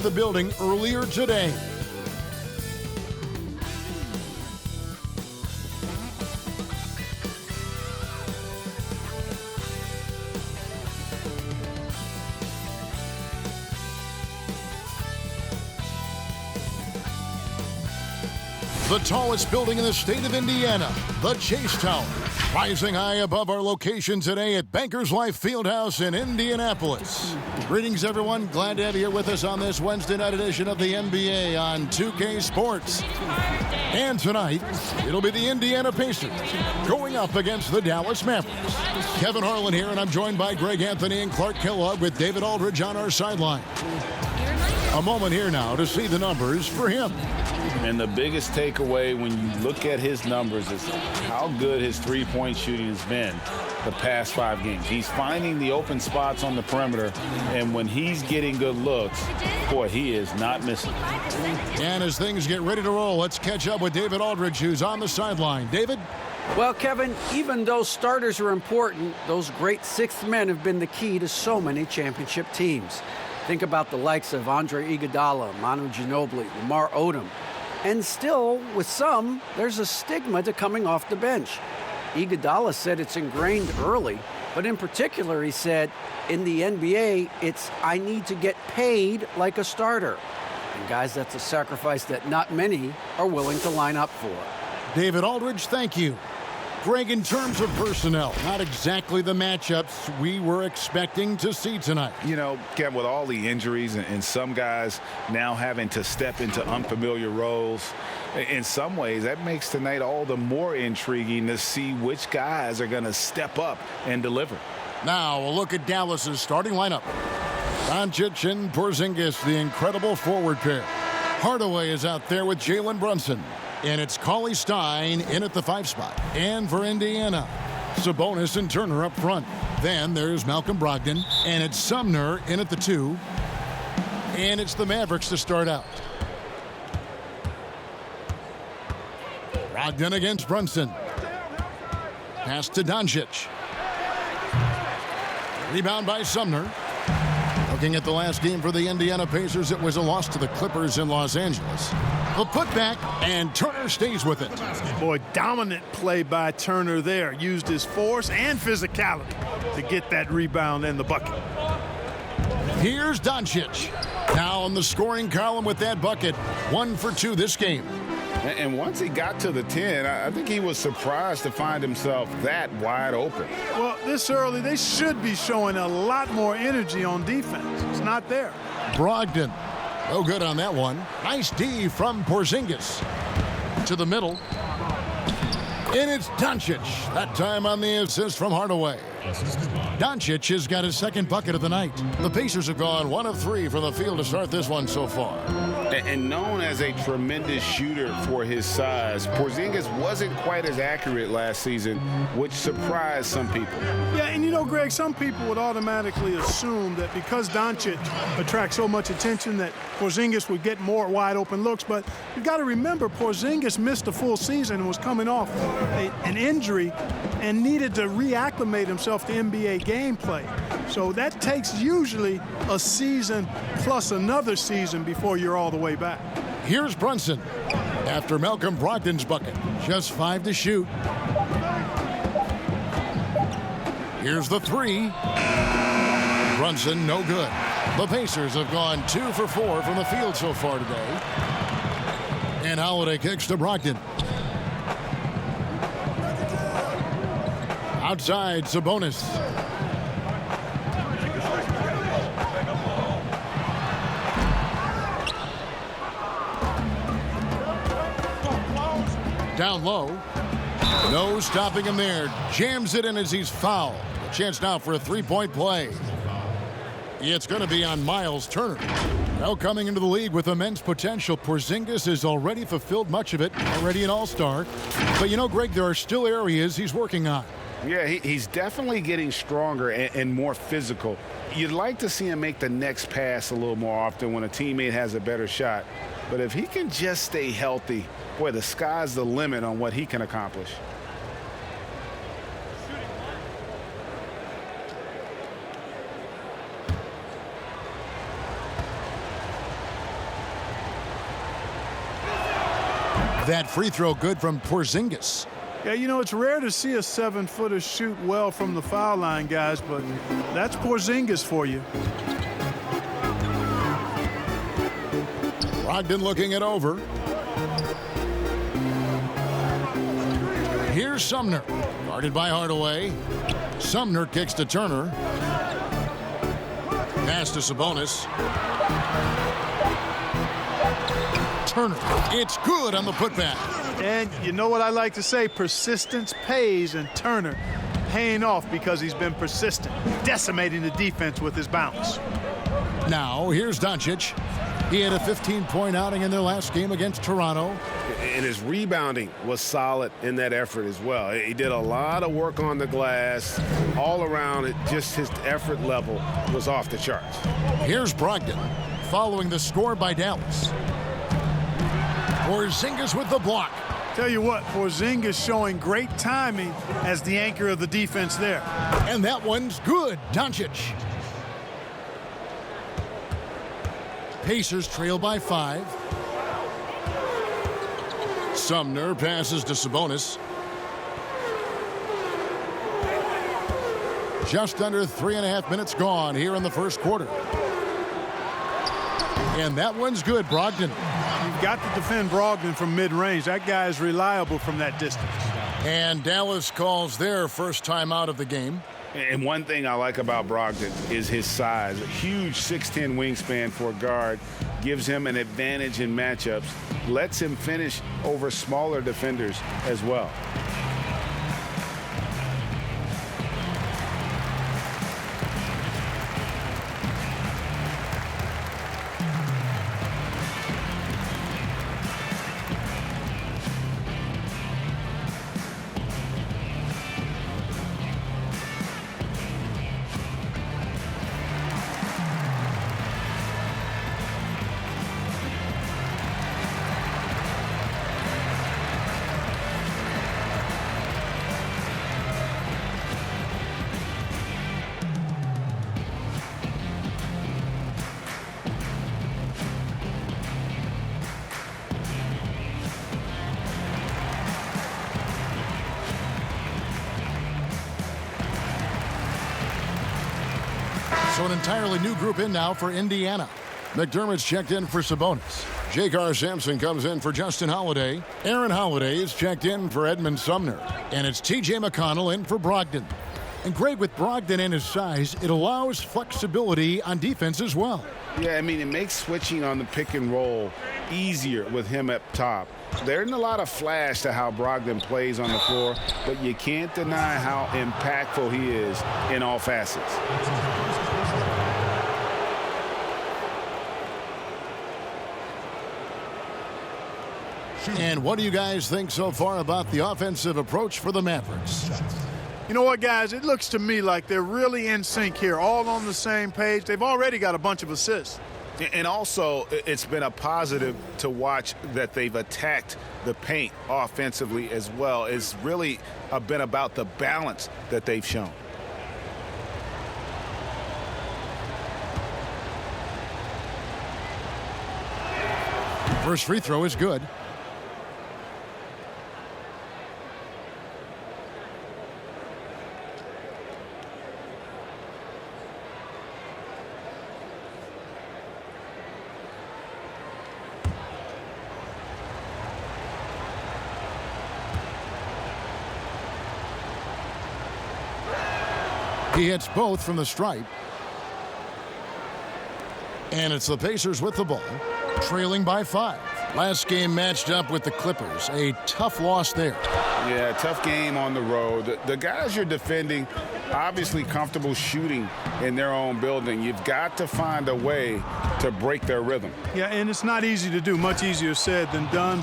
the building earlier today. The tallest building in the state of Indiana, the Chase Tower, rising high above our location today at Bankers Life Fieldhouse in Indianapolis. Greetings, everyone. Glad to have you here with us on this Wednesday night edition of the NBA on 2K Sports. And tonight, it'll be the Indiana Pacers going up against the Dallas Mavericks. Kevin Harlan here, and I'm joined by Greg Anthony and Clark Kellogg with David Aldridge on our sideline. A moment here now to see the numbers for him. And the biggest takeaway when you look at his numbers is how good his three-point shooting has been the past 5 games. He's finding the open spots on the perimeter, and when he's getting good looks, boy, he is not missing. And as things get ready to roll, let's catch up with David Aldridge, who's on the sideline. David? Well, Kevin, even though starters are important, those great sixth men have been the key to so many championship teams. Think about the likes of Andre Iguodala, Manu Ginobili, Lamar Odom. And still, with some, there's a stigma to coming off the bench. Iguodala said it's ingrained early, but in particular, he said, in the NBA, it's I need to get paid like a starter. And guys, that's a sacrifice that not many are willing to line up for. David Aldridge, thank you. Greg, in terms of personnel, not exactly the matchups we were expecting to see tonight. You know, Kevin, with all the injuries and some guys now having to step into unfamiliar roles, in some ways that makes tonight all the more intriguing to see which guys are going to step up and deliver. Now, a look at Dallas's starting lineup. Doncic and Porzingis, the incredible forward pair. Hardaway is out there with Jalen Brunson. And it's Cauley-Stein in at the 5 spot. And for Indiana, Sabonis and Turner up front. Then there's Malcolm Brogdon. And it's Sumner in at the 2. And it's the Mavericks to start out. Brogdon against Brunson. Pass to Doncic. Rebound by Sumner. Looking at the last game for the Indiana Pacers, it was a loss to the Clippers in Los Angeles. A putback, and Turner stays with it. Boy, dominant play by Turner there. Used his force and physicality to get that rebound and the bucket. Here's Doncic. Now in the scoring column with that bucket. 1 for 2 this game. And once he got to the 10, I think he was surprised to find himself that wide open. Well, this early, they should be showing a lot more energy on defense. It's not there. Brogdon. No good on that one. Nice D from Porzingis. To the middle. And it's Doncic. That time on the assist from Hardaway. Doncic has got his second bucket of the night. The Pacers have gone 1 of 3 from the field to start this one so far. And known as a tremendous shooter for his size, Porzingis wasn't quite as accurate last season, which surprised some people. Yeah, and you know, Greg, some people would automatically assume that because Doncic attracts so much attention that Porzingis would get more wide open looks. But you've got to remember, Porzingis missed a full season and was coming off an injury and needed to reacclimate himself to NBA gameplay. So that takes usually a season plus another season before you're all the way back. Here's Brunson after Malcolm Brogdon's bucket. Just 5 to shoot. Here's the 3. Brunson, no good. The Pacers have gone 2 for 4 from the field so far today. And Holiday kicks to Brogdon. Outside, Sabonis. Down low. No stopping him there. Jams it in as he's fouled. A chance now for a 3-point play. It's going to be on Miles Turner. Now coming into the league with immense potential, Porzingis has already fulfilled much of it, already an all-star. But you know, Greg, there are still areas he's working on. Yeah, he's definitely getting stronger and more physical. You'd like to see him make the next pass a little more often when a teammate has a better shot. But if he can just stay healthy, boy, the sky's the limit on what he can accomplish. That free throw good from Porzingis. Yeah, you know, it's rare to see a 7-footer shoot well from the foul line, guys, but that's Porzingis for you. Brogdon looking it over. Here's Sumner. Guarded by Hardaway. Sumner kicks to Turner. Pass to Sabonis. Turner. It's good on the putback. And you know what I like to say? Persistence pays, and Turner paying off because he's been persistent, decimating the defense with his bounce. Now, here's Doncic. He had a 15-point outing in their last game against Toronto. And his rebounding was solid in that effort as well. He did a lot of work on the glass. All around it, just his effort level was off the charts. Here's Brogdon following the score by Dallas. Porzingis with the block. Tell you what, Porzingis showing great timing as the anchor of the defense there. And that one's good. Doncic. Pacers trail by 5. Sumner passes to Sabonis. Just under 3.5 minutes gone here in the first quarter. And that one's good, Brogdon. You've got to defend Brogdon from mid-range. That guy is reliable from that distance. And Dallas calls their first time out of the game. And one thing I like about Brogdon is his size. A huge 6'10" wingspan for a guard gives him an advantage in matchups, lets him finish over smaller defenders as well. So an entirely new group in now for Indiana. McDermott's checked in for Sabonis. J.K. Sampson comes in for Justin Holiday. Aaron Holiday is checked in for Edmund Sumner. And it's T.J. McConnell in for Brogdon. And Greg, with Brogdon and his size, it allows flexibility on defense as well. Yeah, I mean, it makes switching on the pick and roll easier with him up top. There isn't a lot of flash to how Brogdon plays on the floor, but you can't deny how impactful he is in all facets. And what do you guys think so far about the offensive approach for the Mavericks? You know what, guys? It looks to me like they're really in sync here, all on the same page. They've already got a bunch of assists. And also, it's been a positive to watch that they've attacked the paint offensively as well. It's really been about the balance that they've shown. First free throw is good. He hits both from the stripe. And it's the Pacers with the ball, trailing by 5. Last game matched up with the Clippers. A tough loss there. Yeah, tough game on the road. The guys you're defending, obviously comfortable shooting in their own building. You've got to find a way to break their rhythm. Yeah, and it's not easy to do. Much easier said than done.